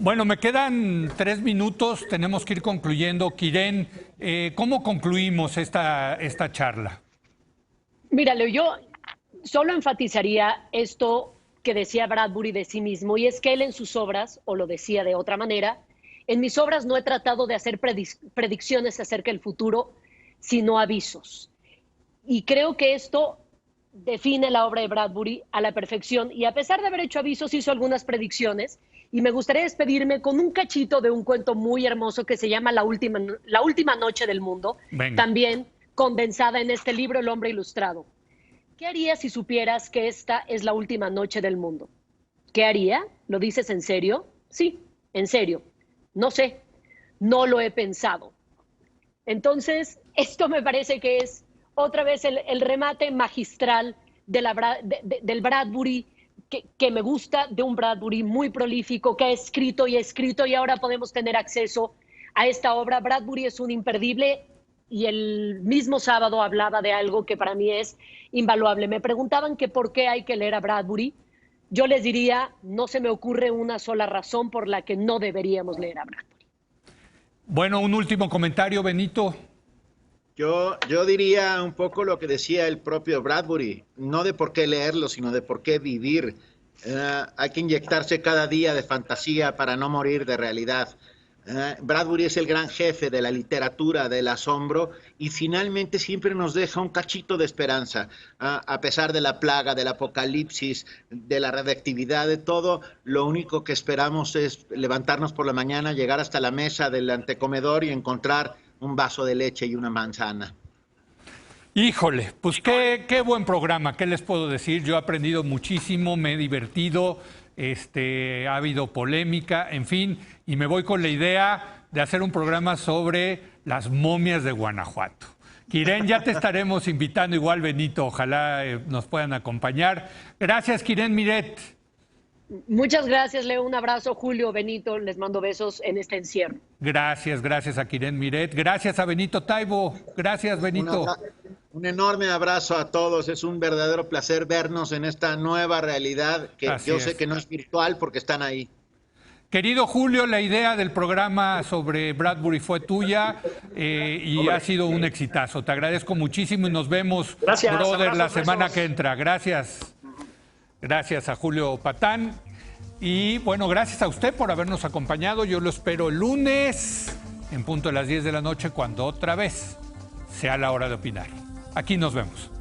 Bueno, me quedan 3 minutos, tenemos que ir concluyendo. Quirén, ¿cómo concluimos esta charla? Mira, Leo, yo solo enfatizaría esto que decía Bradbury de sí mismo, y es que él en sus obras, o lo decía de otra manera, en mis obras no he tratado de hacer predicciones acerca del futuro, sino avisos. Y creo que esto define la obra de Bradbury a la perfección, y a pesar de haber hecho avisos, hizo algunas predicciones, y me gustaría despedirme con un cachito de un cuento muy hermoso que se llama La última noche del mundo, también condensada en este libro, El hombre ilustrado. ¿Qué harías si supieras que esta es la última noche del mundo? ¿Qué haría? ¿Lo dices en serio? Sí, en serio. No sé, no lo he pensado. Entonces, esto me parece que es otra vez el remate magistral del Bradbury que me gusta, de un Bradbury muy prolífico que ha escrito y ahora podemos tener acceso a esta obra. Bradbury es un imperdible y el mismo sábado hablaba de algo que para mí es invaluable. Me preguntaban que por qué hay que leer a Bradbury. Yo les diría, no se me ocurre una sola razón por la que no deberíamos leer a Bradbury. Bueno, un último comentario, Benito. Yo diría un poco lo que decía el propio Bradbury, no de por qué leerlo, sino de por qué vivir. Hay que inyectarse cada día de fantasía para no morir de realidad. Bradbury es el gran jefe de la literatura del asombro y finalmente siempre nos deja un cachito de esperanza. A pesar de la plaga, del apocalipsis, de la radiactividad, de todo, lo único que esperamos es levantarnos por la mañana, llegar hasta la mesa del antecomedor y encontrar un vaso de leche y una manzana. Híjole, pues qué buen programa, ¿qué les puedo decir? Yo he aprendido muchísimo, me he divertido, ha habido polémica, en fin, y me voy con la idea de hacer un programa sobre las momias de Guanajuato. Quirén, ya te estaremos invitando, igual Benito, ojalá nos puedan acompañar. Gracias, Quirén Miret. Muchas gracias, Leo. Un abrazo, Julio, Benito. Les mando besos en este encierro. Gracias a Quirén Miret. Gracias a Benito Taibo. Gracias, Benito. Un enorme abrazo a todos. Es un verdadero placer vernos en esta nueva realidad que yo sé que no es virtual porque están ahí. Querido Julio, la idea del programa sobre Bradbury fue tuya y ha sido un exitazo. Te agradezco muchísimo y nos vemos, brother, la semana que entra. Gracias. Gracias a Julio Patán. Y bueno, gracias a usted por habernos acompañado. Yo lo espero el lunes en punto de las 10 de la noche cuando otra vez sea la hora de opinar. Aquí nos vemos.